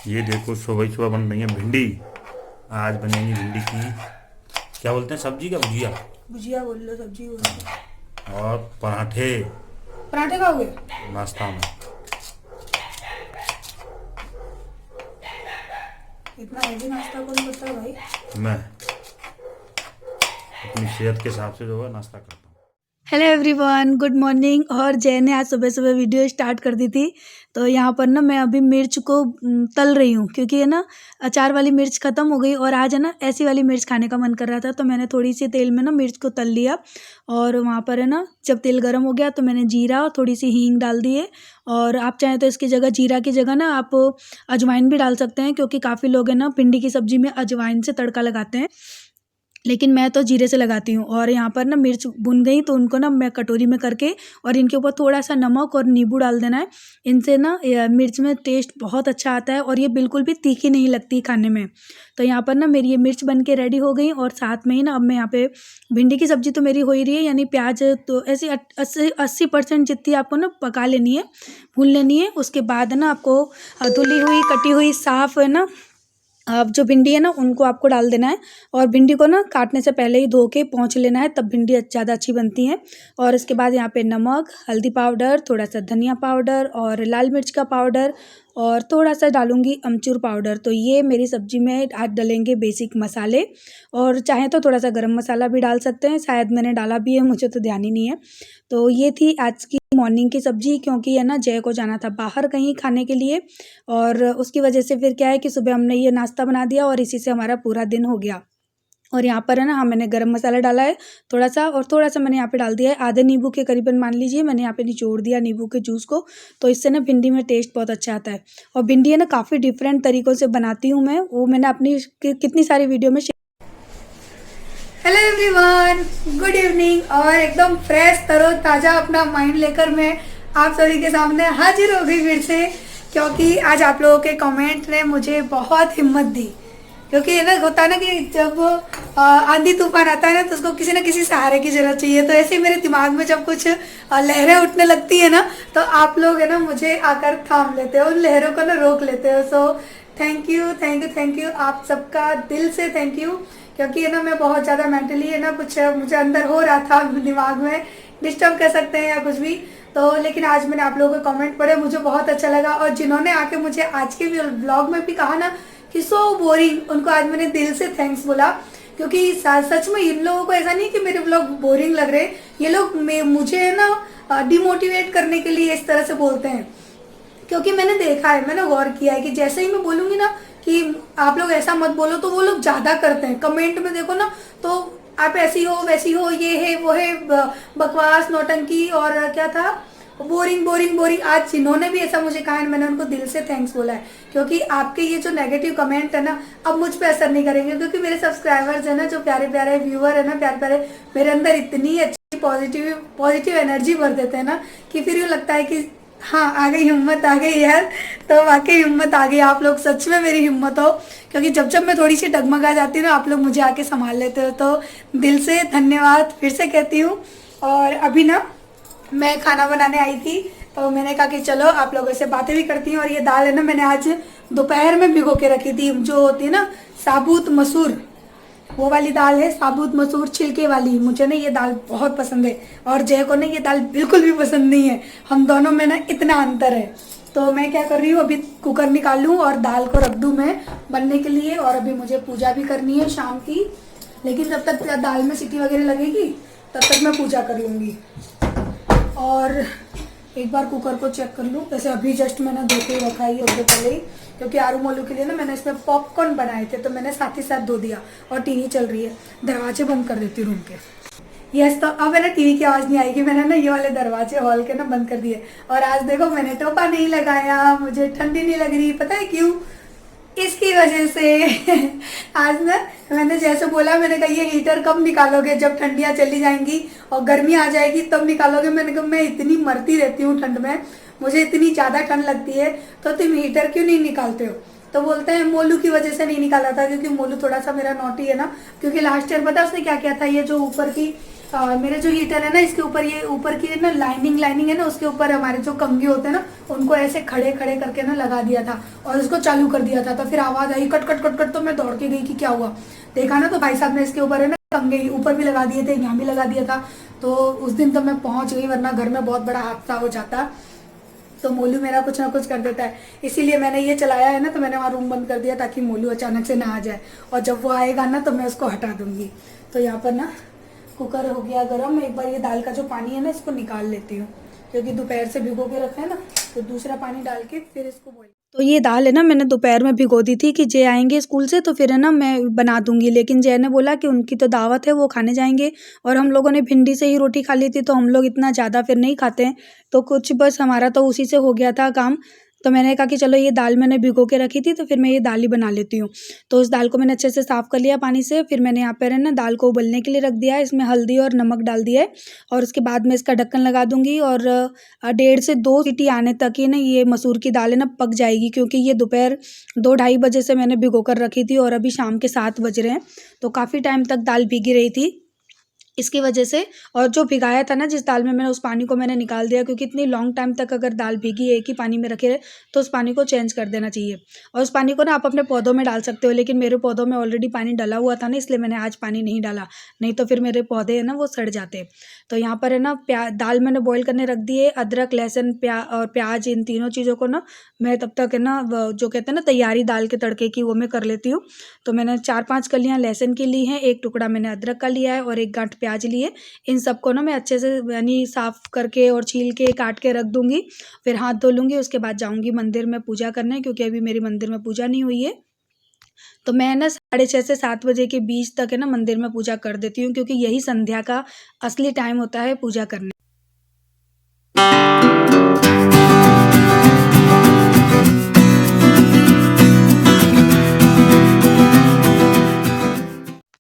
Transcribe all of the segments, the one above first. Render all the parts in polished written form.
ये देखो सुबह सुबह बन रही है भिंडी। आज बनेगी भिंडी की, क्या बोलते हैं, सब्जी का भुजिया भुजिया बोल लो, सब्जी बोल लो। और पराठे पराठे खाओगे? नाश्ता में। इतना हेवी नाश्ता कौन करता है भाई? मैं अपनी सेहत के हिसाब से जो है नाश्ता करता हूँ। Hello everyone, good morning. और जय ने आज सुबह सुबह वीडियो स्टार्ट कर दी थी। तो यहाँ पर ना मैं अभी मिर्च को तल रही हूँ, क्योंकि है ना अचार वाली मिर्च ख़त्म हो गई और आज है ना ऐसी वाली मिर्च खाने का मन कर रहा था। तो मैंने थोड़ी सी तेल में ना मिर्च को तल लिया और वहाँ पर है ना जब तेल गर्म हो गया तो मैंने जीरा और थोड़ी सी हींग डाल दिए। और आप चाहें तो इसकी जगह, जीरा की जगह ना आप अजवाइन भी डाल सकते हैं, क्योंकि काफ़ी लोग हैं ना भिंडी की सब्ज़ी में अजवाइन से तड़का लगाते हैं, लेकिन मैं तो जीरे से लगाती हूँ। और यहाँ पर ना मिर्च भुन गई तो उनको ना मैं कटोरी में करके और इनके ऊपर थोड़ा सा नमक और नींबू डाल देना है। इनसे ना मिर्च में टेस्ट बहुत अच्छा आता है और ये बिल्कुल भी तीखी नहीं लगती खाने में। तो यहाँ पर ना मेरी ये मिर्च बन के रेडी हो गई और साथ में ही ना अब मैं यहाँ पे भिंडी की सब्ज़ी तो मेरी हो ही रही है, यानी प्याज तो ऐसी 80% जितनी आपको ना पका लेनी है, भून लेनी है। उसके बाद ना आपको धुली हुई कटी हुई साफ़ है ना अब जो भिंडी है ना उनको आपको डाल देना है। और भिंडी को ना काटने से पहले ही धो के पोंछ लेना है, तब भिंडी ज़्यादा अच्छी बनती है। और इसके बाद यहाँ पे नमक, हल्दी पाउडर, थोड़ा सा धनिया पाउडर और लाल मिर्च का पाउडर और थोड़ा सा डालूंगी अमचूर पाउडर। तो ये मेरी सब्ज़ी में आज डलेंगे बेसिक मसाले। और चाहें तो थोड़ा सा गरम मसाला भी डाल सकते हैं, शायद मैंने डाला भी है, मुझे तो ध्यान ही नहीं है। तो ये थी आज की मॉर्निंग की सब्ज़ी, क्योंकि है ना जय को जाना था बाहर कहीं खाने के लिए और उसकी वजह से फिर क्या है कि सुबह हमने ये नाश्ता बना दिया और इसी से हमारा पूरा दिन हो गया। और यहाँ पर है ना मैंने गरम मसाला डाला है थोड़ा सा, और थोड़ा सा मैंने यहाँ पे डाल दिया है आधे नींबू के करीबन, मान लीजिए मैंने यहाँ पे निचोड़ दिया नींबू के जूस को। तो इससे ना भिंडी में टेस्ट बहुत अच्छा आता है। और भिंडी है ना काफ़ी डिफरेंट तरीक़ों से बनाती हूँ मैं, वो मैंने अपनी कितनी सारी वीडियो में। Hello everyone, good evening. और एकदम फ्रेश तरोताज़ा अपना माइंड लेकर मैं आप सभी के सामने हाजिर हो गई फिर से, क्योंकि आज आप लोगों के कमेंट ने मुझे बहुत हिम्मत दी। क्योंकि ये ना होता है ना कि जब आंधी तूफान आता है ना तो उसको किसी ना किसी सहारे की जरूरत चाहिए। तो ऐसे ही मेरे दिमाग में जब कुछ लहरें उठने लगती है ना तो आप लोग है ना मुझे आकर थाम लेते हो, उन लहरों को ना रोक लेते हो। So thank you thank you thank you, आप सबका दिल से थैंक यू। क्योंकि है ना मैं बहुत ज़्यादा मेंटली है ना कुछ मुझे अंदर हो रहा था, दिमाग में डिस्टर्ब कर सकते हैं या कुछ भी। तो लेकिन आज मैंने आप लोगों के कमेंट पढ़े, मुझे बहुत अच्छा लगा। और जिन्होंने आके मुझे आज के ब्लॉग में भी कहा ना कि सो बोरिंग, उनको आज मैंने दिल से थैंक्स बोला। क्योंकि सच में इन लोगों को ऐसा नहीं कि मेरे ब्लॉग बोरिंग लग रहे, ये लोग मुझे है ना डिमोटिवेट करने के लिए इस तरह से बोलते हैं। क्योंकि मैंने देखा है, मैंने गौर किया है कि जैसे ही मैं बोलूँगी ना कि आप लोग ऐसा मत बोलो तो वो लोग ज़्यादा करते हैं। कमेंट में देखो ना तो आप ऐसी हो वैसी हो, ये है वो है, बकवास, नौटंकी और क्या था, बोरिंग बोरिंग बोरिंग। आज जिन्होंने भी ऐसा मुझे कहा है मैंने उनको दिल से थैंक्स बोला है। क्योंकि आपके ये जो नेगेटिव कमेंट है ना अब मुझ पे असर नहीं करेंगे, क्योंकि मेरे सब्सक्राइबर्स है ना, जो प्यारे प्यारे व्यूअर है ना, प्यारे प्यारे, मेरे अंदर इतनी अच्छी पॉजिटिव एनर्जी भर देते हैं ना कि फिर यूँ लगता है कि हाँ आ गई, हिम्मत आ गई यार। तो वाकई हिम्मत आ गई, आप लोग सच में मेरी हिम्मत हो। क्योंकि जब जब मैं थोड़ी सी डगमगा जाती हूँ ना आप लोग मुझे आके संभाल लेते हो, तो दिल से धन्यवाद फिर से कहती हूँ। और अभी ना मैं खाना बनाने आई थी तो मैंने कहा कि चलो आप लोगों से बातें भी करती हूँ। और ये दाल है ना मैंने आज दोपहर में भिगो के रखी थी, जो होती है ना साबुत मसूर, वो वाली दाल है, साबुत मसूर छिलके वाली। मुझे ना ये दाल बहुत पसंद है और जय को ना ये दाल बिल्कुल भी पसंद नहीं है। हम दोनों में ना इतना अंतर है। तो मैं क्या कर रही हूँ, अभी कुकर निकाल लूँ और दाल को रख दूँ मैं बनने के लिए। और अभी मुझे पूजा भी करनी है शाम की, लेकिन जब तक दाल में सीटी वगैरह लगेगी तब तक मैं पूजा कर लूँगी। और एक बार कुकर को चेक कर लूँ, जैसे अभी जस्ट मैंने धो के रखा है उससे पहले ही, क्योंकि आलू मोलू के लिए ना मैंने इसमें पॉपकॉर्न बनाए थे तो मैंने साथ ही साथ धो दिया। और टीवी चल रही है, दरवाजे बंद कर देती हूँ रूम के। यस, तो अब है ना टीवी की आवाज़ नहीं आएगी, मैंने ना ये वाले दरवाजे हॉल के ना बंद कर दिए। और आज देखो मैंने टोपा नहीं लगाया, मुझे ठंडी नहीं लग रही, पता है क्यों? इसकी वजह से आज ना मैंने जैसे बोला, मैंने कहा ये हीटर कब निकालोगे, जब ठंडियाँ चली जाएंगी और गर्मी आ जाएगी तब निकालोगे। मैंने कहा मैं इतनी मरती रहती हूँ ठंड में, मुझे इतनी ज़्यादा ठंड लगती है, तो तुम हीटर क्यों नहीं निकालते हो? तो बोलते हैं मोलू की वजह से नहीं निकाला था, क्योंकि मोलू थोड़ा सा मेरा नॉटी है ना। क्योंकि लास्ट ईयर पता है उसने क्या किया था, ये जो ऊपर की मेरे जो हीटर है ना, इसके ऊपर ये ऊपर की ना लाइनिंग है ना, उसके ऊपर हमारे जो कंघी होते हैं ना, उनको ऐसे खड़े खड़े करके ना लगा दिया था और उसको चालू कर दिया था। तो फिर आवाज I cut cut cut cut, तो मैं दौड़ के गई कि क्या हुआ। देखा ना तो भाई साहब ने इसके ऊपर है ना कंघी ऊपर भी लगा दिए थे, यहाँ भी लगा दिया था। तो उस दिन तो मैं पहुंच गई, वरना घर में बहुत बड़ा हादसा हो जाता। तो मोलू मेरा कुछ ना कुछ कर देता है, इसीलिए मैंने ये चलाया है ना, तो मैंने वहाँ रूम बंद कर दिया ताकि मोलू अचानक से ना आ जाए। और जब वो आएगा ना तो मैं उसको हटा दूंगी। तो यहाँ पर ना कुकर हो गया गर्म। एक बार ये दाल का जो पानी है ना, इसको निकाल लेती हूँ, क्योंकि दोपहर से भिगो के रखा है ना, तो दूसरा पानी डाल के फिर इसको बॉईल। तो ये दाल है ना, मैंने दोपहर में भिगो दी थी कि जय आएंगे स्कूल से तो फिर है ना मैं बना दूंगी। लेकिन जय ने बोला कि उनकी तो दावत है, वो खाने जाएंगे, और हम लोगों ने भिंडी से ही रोटी खा ली थी, तो हम लोग इतना ज़्यादा फिर नहीं खाते हैं। तो कुछ बस हमारा तो उसी से हो गया था काम। तो मैंने कहा कि चलो ये दाल मैंने भिगो के रखी थी, तो फिर मैं ये दाल ही बना लेती हूँ। तो उस दाल को मैंने अच्छे से साफ़ कर लिया पानी से। फिर मैंने यहाँ पर है ना दाल को उबलने के लिए रख दिया है, इसमें हल्दी और नमक डाल दिया है, और उसके बाद मैं इसका ढक्कन लगा दूंगी। और 1.5 से 2 सीटी आने तक ही ना ये मसूर की दाल है ना पक जाएगी, क्योंकि ये दोपहर 2-2:30 बजे से मैंने भिगो कर रखी थी, और अभी शाम के 7 बज रहे हैं। तो काफ़ी टाइम तक दाल भीगी रही थी इसकी वजह से। और जो भिगाया था ना जिस दाल में, मैंने उस पानी को मैंने निकाल दिया, क्योंकि इतनी लॉन्ग टाइम तक अगर दाल भीगी एक ही पानी में रखे रहे तो उस पानी को चेंज कर देना चाहिए। और उस पानी को ना आप अपने पौधों में डाल सकते हो, लेकिन मेरे पौधों में ऑलरेडी पानी डला हुआ था ना, इसलिए मैंने आज पानी नहीं डाला, नहीं तो फिर मेरे पौधे है ना वो सड़ जाते। तो यहाँ पर है ना दाल मैंने बॉईल करने रख दी है। अदरक, लहसुन, और प्याज, इन तीनों चीज़ों को ना मैं तब तक है ना जो कहते हैं ना तैयारी दाल के तड़के की, वो मैं कर लेती हूँ। तो मैंने 4-5 कलियाँ लहसुन की ली हैं, 1 टुकड़ा मैंने अदरक का लिया है, और 1 गांठ प्याज लिए। इन सबको ना मैं अच्छे से यानी साफ़ करके और छील के काट के रख दूंगी। फिर हाथ धो लूँगी, उसके बाद जाऊँगी मंदिर में पूजा करने, क्योंकि अभी मेरी मंदिर में पूजा नहीं हुई है। तो मैं ना 6:30 से 7 बजे के बीच तक है ना मंदिर में पूजा कर देती हूँ, क्योंकि यही संध्या का असली टाइम होता है पूजा करने।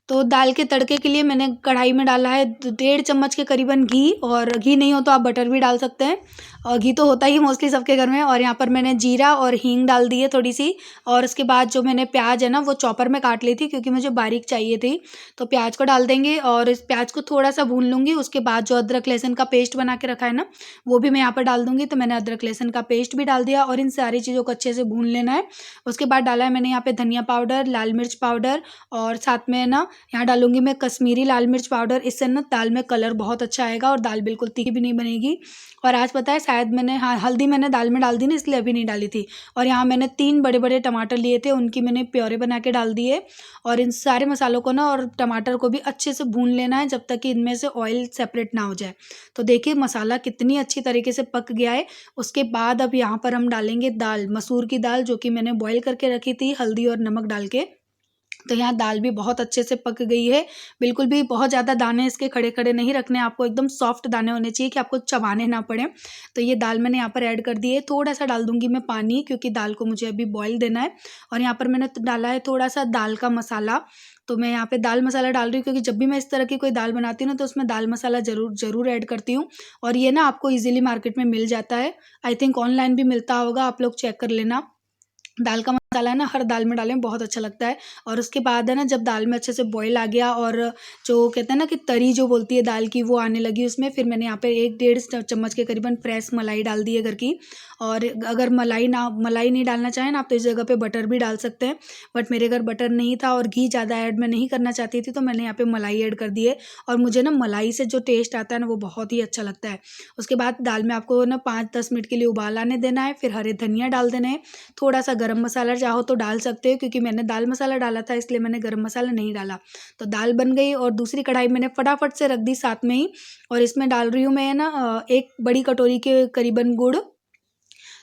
तो दाल के तड़के के लिए मैंने कढ़ाई में डाला है 1.5 चम्मच के करीबन घी, और घी नहीं हो तो आप बटर भी डाल सकते हैं, और घी तो होता ही मोस्टली सबके घर में। और यहाँ पर मैंने जीरा और हींग डाल दी है थोड़ी सी। और उसके बाद जो मैंने प्याज है ना वो चॉपर में काट ली थी, क्योंकि मुझे बारीक चाहिए थी। तो प्याज को डाल देंगे, और इस प्याज को थोड़ा सा भून लूँगी। उसके बाद जो अदरक लहसुन का पेस्ट बना के रखा है ना, वो भी मैं यहाँ पर डाल दूँगी। तो मैंने अदरक लहसुन का पेस्ट भी डाल दिया, और इन सारी चीज़ों को अच्छे से भून लेना है। उसके बाद डाला है मैंने यहाँ पर धनिया पाउडर, लाल मिर्च पाउडर, और साथ में ना यहाँ डालूंगी मैं कश्मीरी लाल मिर्च पाउडर। इससे ना दाल में कलर बहुत अच्छा आएगा, और दाल बिल्कुल तीखी भी नहीं बनेगी। और आज पता है शायद मैंने हल्दी मैंने दाल में डाल दी ना, इसलिए अभी नहीं डाली थी। और यहाँ मैंने 3 बड़े बड़े टमाटर लिए थे, उनकी मैंने प्योरे बना के डाल दिए। और इन सारे मसालों को ना और टमाटर को भी अच्छे से भून लेना है, जब तक कि इनमें से ऑयल सेपरेट ना हो जाए। तो देखिए मसाला कितनी अच्छी तरीके से पक गया है। उसके बाद अब यहाँ पर हम डालेंगे दाल, मसूर की दाल, जो कि मैंने बॉईल करके रखी थी हल्दी और नमक डाल के। तो यहाँ दाल भी बहुत अच्छे से पक गई है। बिल्कुल भी बहुत ज़्यादा दाने इसके खड़े खड़े नहीं रखने आपको, एकदम सॉफ्ट दाने होने चाहिए कि आपको चबाने ना पड़े। तो ये दाल मैंने यहाँ पर ऐड कर दी है। थोड़ा सा डाल दूंगी मैं पानी, क्योंकि दाल को मुझे अभी बॉईल देना है। और यहाँ पर मैंने डाला है थोड़ा सा दाल का मसाला। तो मैं यहाँ पे दाल मसाला डाल रही हूँ, क्योंकि जब भी मैं इस तरह की कोई दाल बनाती हूँ ना, तो उसमें दाल मसाला ज़रूर ऐड करती हूँ। और ये ना आपको ईजिली मार्केट में मिल जाता है, आई थिंक ऑनलाइन भी मिलता होगा, आप लोग चेक कर लेना। दाल का मसाला है ना हर दाल में डालें, बहुत अच्छा लगता है। और उसके बाद है ना जब दाल में अच्छे से बॉईल आ गया, और जो कहते हैं ना कि तरी जो बोलती है दाल की, वो आने लगी उसमें, फिर मैंने यहाँ पे 1-1.5 चम्मच के करीबन फ्रेश मलाई डाल दी है घर की। और अगर मलाई नहीं डालना चाहें ना आप, तो इस जगह पे बटर भी डाल सकते हैं। बट मेरे घर बटर नहीं था, और घी ज़्यादा ऐड मैं नहीं करना चाहती थी, तो मैंने यहाँ पे मलाई ऐड कर दी है। और मुझे ना मलाई से जो टेस्ट आता है ना, वो बहुत ही अच्छा लगता है। उसके बाद दाल में आपको ना 5-10 मिनट के लिए उबाल आने देना है। फिर हरे धनिया डाल देना है, थोड़ा सा गरम मसाला चाहो तो डाल सकते हो, क्योंकि मैंने दाल मसाला डाला था इसलिए मैंने गरम मसाला नहीं डाला। तो दाल बन गई, और दूसरी कढ़ाई मैंने फटाफट से रख दी साथ में ही। और इसमें डाल रही हूँ मैं ना 1 बड़ी कटोरी के करीबन गुड़।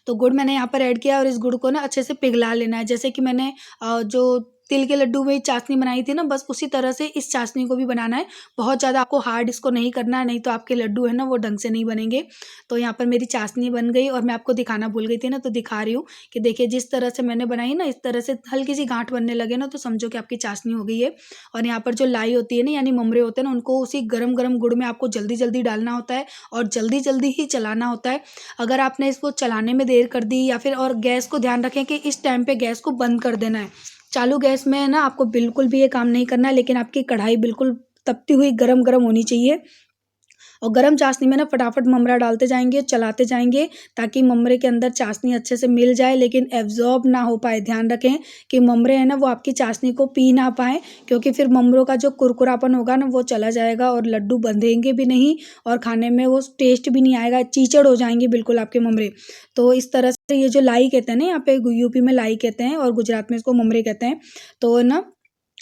तो गुड़ मैंने यहाँ पर ऐड किया, और इस गुड़ को ना अच्छे से पिघला लेना है। जैसे कि मैंने जो तिल के लड्डू में चाशनी बनाई थी ना, बस उसी तरह से इस चाशनी को भी बनाना है। बहुत ज़्यादा आपको हार्ड इसको नहीं करना है, नहीं तो आपके लड्डू है ना वो ढंग से नहीं बनेंगे। तो यहाँ पर मेरी चाशनी बन गई और मैं आपको दिखाना भूल गई थी ना, तो दिखा रही हूँ कि देखिए जिस तरह से मैंने बनाई ना, इस तरह से हल्की सी गांठ बनने लगे ना, तो समझो कि आपकी चाशनी हो गई है। और यहाँ पर जो लाई होती है ना, यानी ममरे होते हैं ना, उनको उसी गरम गरम गुड़ में आपको जल्दी जल्दी डालना होता है और जल्दी जल्दी ही चलाना होता है। अगर आपने इसको चलाने में देर कर दी या फिर, और गैस को ध्यान रखें कि इस टाइम पे गैस को बंद कर देना है। चालू गैस में है ना आपको बिल्कुल भी ये काम नहीं करना है, लेकिन आपकी कढ़ाई बिल्कुल तपती हुई गरम गरम होनी चाहिए। और गरम चाशनी में ना फटाफट ममरा डालते जाएंगे, चलाते जाएंगे, ताकि ममरे के अंदर चाशनी अच्छे से मिल जाए, लेकिन एब्जॉर्ब ना हो पाए। ध्यान रखें कि ममरे है ना वो आपकी चाशनी को पी ना पाए, क्योंकि फिर ममरों का जो कुरकुरापन होगा ना वो चला जाएगा और लड्डू बंधेंगे भी नहीं और खाने में वो टेस्ट भी नहीं आएगा, चीचड़ हो जाएंगे बिल्कुल आपके ममरे। तो इस तरह से ये जो लाई कहते हैं ना, यहाँ पे यूपी में लाई कहते हैं और गुजरात में इसको ममरे कहते हैं। तो ना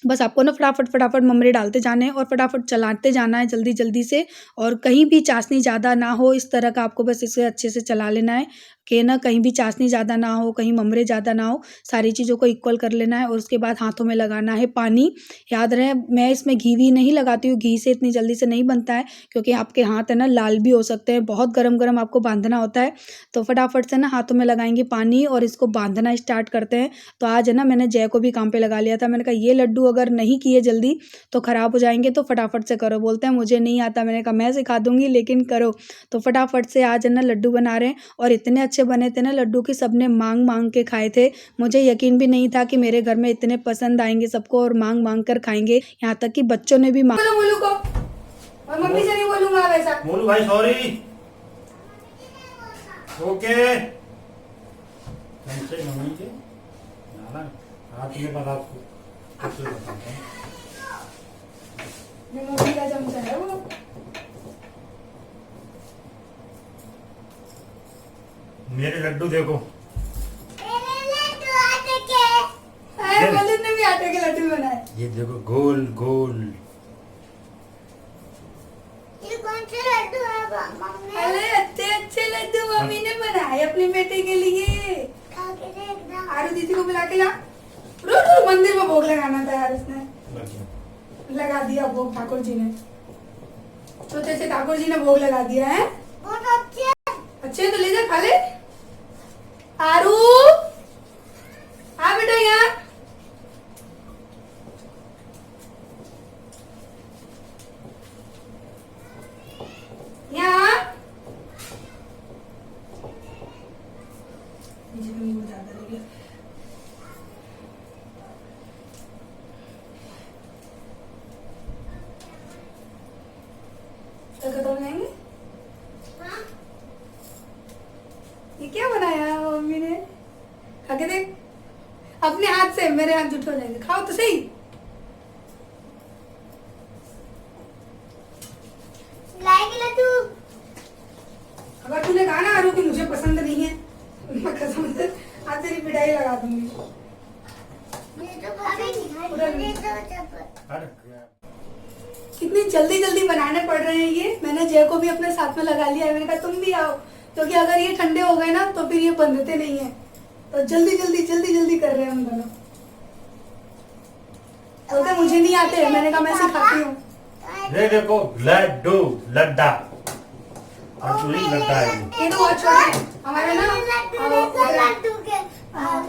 बस आपको ना फटाफट फटाफट ममरे डालते जाने हैं और फटाफट चलाते जाना है जल्दी जल्दी से। और कहीं भी चाशनी ज़्यादा ना हो, इस तरह का आपको बस इसे अच्छे से चला लेना है कि ना कहीं भी चाशनी ज़्यादा ना हो, कहीं ममरे ज़्यादा ना हो। सारी चीज़ों को इक्वल कर लेना है और उसके बाद हाथों में लगाना है पानी। याद रहे मैं इसमें घी भी नहीं लगाती हूँ, घी से इतनी जल्दी से नहीं बनता है, क्योंकि आपके हाथ है ना लाल भी हो सकते हैं, बहुत गरम गरम आपको बांधना होता है। तो फटाफट से ना हाथों में लगाएंगे पानी और इसको बांधना स्टार्ट करते हैं। तो आज है ना मैंने जय को भी काम पे लगा लिया था। मैंने कहा ये लड्डू अगर नहीं किए जल्दी तो ख़राब हो जाएंगे, तो फटाफट से करो। बोलते हैं मुझे नहीं आता। मैंने कहा मैं सिखा दूंगी, लेकिन करो। तो फटाफट से आज है ना लड्डू बना रहे हैं और इतने अच्छे बने थे ना लड्डू कि सबने मांग मांग के खाए थे। मुझे यकीन भी नहीं था कि मेरे घर में इतने पसंद आएंगे सबको और मांग मांग कर खाएंगे, यहाँ तक कि बच्चों ने भी मांग। बोलू को और मम्मी से नहीं बोलूंगा वैसा। बोलू भाई सॉरी। ओके मम्मी के हाथ में बता आपको बताता हूँ। मम्मी का चमचा है वो। मेरे लड्डू देखो। ललित ने भी आटे के लड्डू बनाए। ये देखो गोल गोल। ये कौन से लड्डू है मम्मी? अरे अच्छे अच्छे लड्डू मम्मी ने बनाए अपने बेटे के लिए। खा के देखना। आरू दीदी को बुला के ला। रो मंदिर में भोग लगाना था यार, उसने लगा दिया भोग। ठाकुर जी ने छोटे से ठाकुर जी ने भोग लगा दिया है। बहुत अच्छे। अच्छे तो ले जा खा ले। आरू आ बेटा यहाँ। यहाँ हाँ? ये क्या बनाया मम्मी ने? खा के देख अपने हाथ से। मेरे हाथ जुट हो जाएंगे, खाओ तो सही। लाएगी लड्डू? अगर तूने कहा ना आरू कि मुझे पसंद नहीं है, मैं कसम से आज तेरी पिटाई लगा दूंगी। ये तो पसंद नहीं है। कितनी जल्दी जल्दी बनाने पड़ रहे हैं ये। मैंने जय को भी अपने साथ में लगा लिया है। मैंने कहा तुम भी आओ, क्योंकि अगर ये ठंडे हो गए ना तो फिर ये बंधते नहीं है। तो जल्दी जल्दी जल्दी जल्दी कर रहे हैं हम दोनों। बोलते मुझे नहीं आते। मैंने कहा मैं सिखाती हूँ। ये देखो लड्डू लड्डा लड्डा है ये तो बहुत छोटे हैं। हमारे ना लड्डू के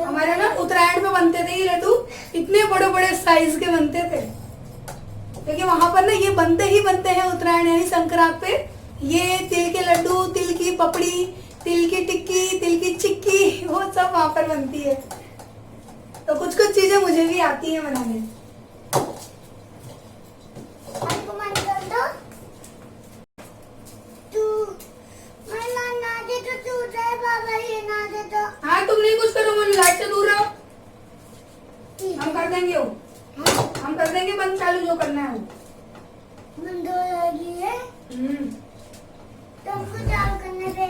हमारे ना उत्तरायण में बनते थे ये लड्डू। इतने बड़े बड़े साइज के बनते थे, क्योंकि वहां पर ना ये बनते ही बनते हैं उत्तरायण यानी संक्रांत पे। ये तिल के लड्डू, तिल की पपड़ी, तिल की टिक्की, तिल की चिक्की, वो सब वहां पर बनती है। तो कुछ कुछ चीजें मुझे भी आती हैं बनाने। हमको मन कर दो। तू मैं ना दे तो तू दे बाबा, ये ना दे तो। हाँ तुम नहीं कुछ करो, मुझे लाइट से दूर रहो। हम कर देंगे वो, हम कर देंगे बंद चालू जो करना है वो। बंद हो जाएगी है। तो हमको चालू करने दे।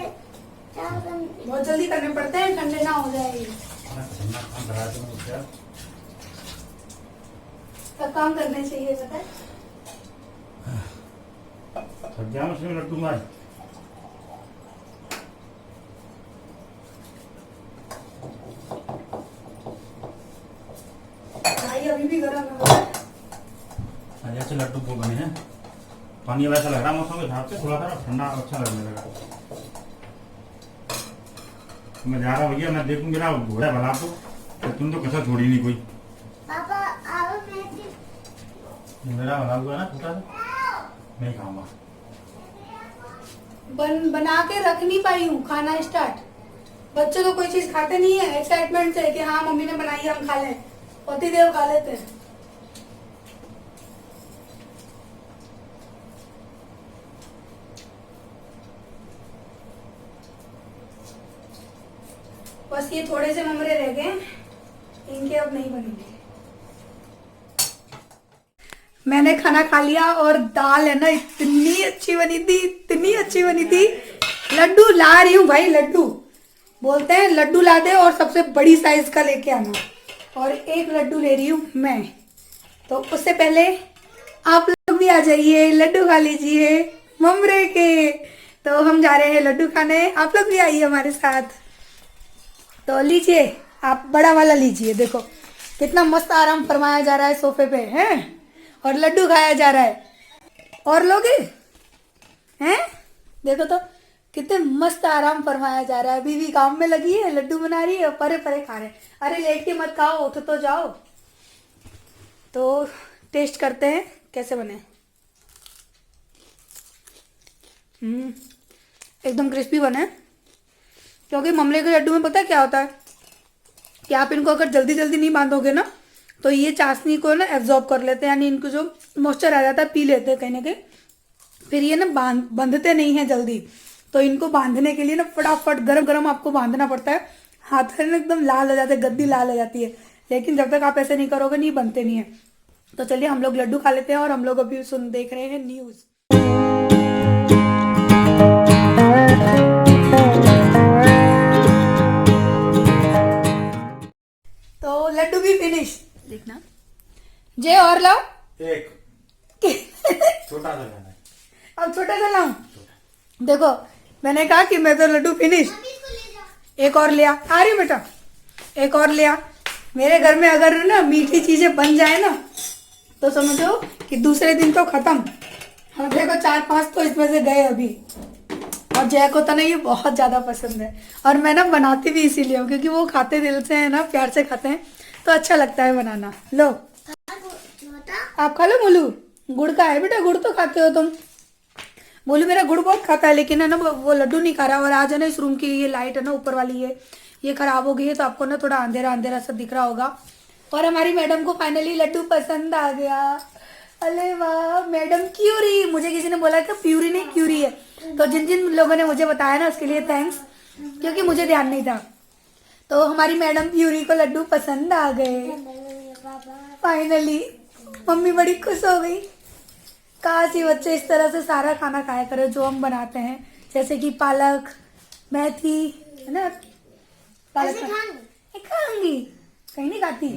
चालू करने बहुत जल्दी करने पड़ते हैं, ठंडे ना हो जाए। सब काम करने चाहिए पता है। लड्डू मार अभी भी गर्म है। आज ऐसे लड्डू को बने हैं। पानी वैसा लग रहा है मौसम के हिसाब से, थोड़ा सा ठंडा अच्छा लगने लगा। मैं जा रहा हूँ भैया, मैं देखूँ मेरा घोड़ा भला तो तुम तो कसर छोड़ी नहीं कोई। पापा आओ मैं मेरा भला हुआ ना छोटा सा, नहीं खाऊंगा। बना के रख नहीं पाई हूँ, खाना स्टार्ट। बच्चे तो कोई चीज खाते नहीं है एक्साइटमेंट से कि हाँ मम्मी ने बनाई है हम खा लें, पति देव खा लेते हैं। बस ये थोड़े से ममरे रह गए, इनके अब नहीं बनेंगे। मैंने खाना खा लिया और दाल है ना इतनी अच्छी बनी थी, इतनी अच्छी बनी थी। लड्डू ला रही हूँ भाई, लड्डू बोलते हैं लड्डू ला दे और सबसे बड़ी साइज का लेके आना, और एक लड्डू ले रही हूँ मैं। तो उससे पहले आप लोग भी आ जाइए, लड्डू खा लीजिए ममरे के। तो हम जा रहे हैं लड्डू खाने, आप लोग भी आइए हमारे साथ। तो लीजिए, आप बड़ा वाला लीजिए। देखो कितना मस्त आराम फरमाया जा रहा है सोफे पे हैं, और लड्डू खाया जा रहा है। और लोगे हैं, देखो तो कितने मस्त आराम फरमाया जा रहा है। बीवी काम में लगी है, लड्डू बना रही है और परे परे खा रहे हैं। अरे लेट के मत खाओ, उठ तो जाओ। तो टेस्ट करते हैं कैसे बने। एकदम क्रिस्पी बने, क्योंकि ममले के लड्डू में पता है क्या होता है कि आप इनको अगर जल्दी जल्दी नहीं बांधोगे ना तो ये चाशनी को ना एब्जॉर्ब कर लेते हैं, यानी इनको जो मॉइस्चर आ जाता है पी लेते हैं कहीं ना कहीं। फिर ये ना बंधते नहीं हैं जल्दी, तो इनको बांधने के लिए ना फटाफट गरम गरम आपको बांधना पड़ता है। हाथ में एकदम लाल हो जाते हैं, गद्दी लाल हो जाती है। लेकिन जब तक आप ऐसे नहीं करोगे नहीं बनते नहीं है। तो चलिए हम लोग लड्डू खा लेते हैं, और हम लोग अभी देख रहे हैं न्यूज़। तो लड्डू भी फिनिश, देखना जय। और लाओ एक छोटा सा लेना है। अब छोटा सा लाऊं। देखो मैंने कहा कि मैं तो लड्डू फिनिश, एक और लिया। आ रही बेटा, एक और लिया। मेरे घर में अगर ना मीठी चीजें बन जाए ना तो समझो कि दूसरे दिन तो खत्म। और देखो 4-5 तो इसमें से गए अभी। और जय को तो ना ये बहुत ज्यादा पसंद है, और मैं ना बनाती भी इसीलिए हूँ क्योंकि वो खाते दिल से है ना, प्यार से खाते हैं, तो अच्छा लगता है बनाना। लो आप खा लो। मोलू गुड़ का है बेटा, गुड़ तो खाते हो तुम। बोलू मेरा गुड़ बहुत खाता है, लेकिन है ना वो लड्डू नहीं खा रहा। और आज है ना इस रूम की ये लाइट है ना ऊपर वाली ये खराब हो गई है, तो आपको ना थोड़ा अंधेरा अंधेरा सा दिख रहा होगा। और हमारी मैडम को फाइनली लड्डू पसंद आ गया। अरे वाह मैडम, क्यूरी। मुझे किसी ने बोला कि प्यूरी नहीं क्यूरी है, तो जिन जिन लोगों ने मुझे बताया ना उसके लिए थैंक्स, क्योंकि मुझे ध्यान नहीं था। तो हमारी मैडम प्यूरी को लड्डू पसंद आ गए फाइनली। मम्मी बड़ी खुश हो गई। काश ये बच्चे इस तरह से सारा खाना खाया करे जो हम बनाते हैं, जैसे कि पालक, मेथी, है ना। पालक खाऊंगी, कहीं नहीं खाती।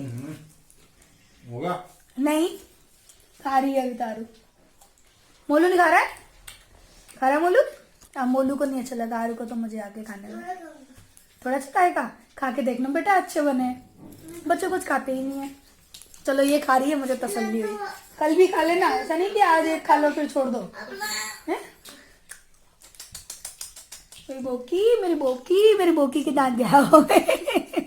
होगा नहीं खा रही है अभी तारू। मोलू नहीं खा रहा है, खा रहा है मोलू। अब मोलू को नहीं अच्छा लगा, आरू को तो मुझे आके खाने में थोड़ा सा खाएगा। खा के देखना बेटा अच्छे बने। बच्चे कुछ खाते ही नहीं है। चलो ये खा रही है, मुझे तसल्ली हुई। कल भी खा लेना, ऐसा नहीं कि आज एक खा लो फिर छोड़ दो। है मेरी बोकी, मेरी बोकी, मेरी बोकी के दांत गया हो गए।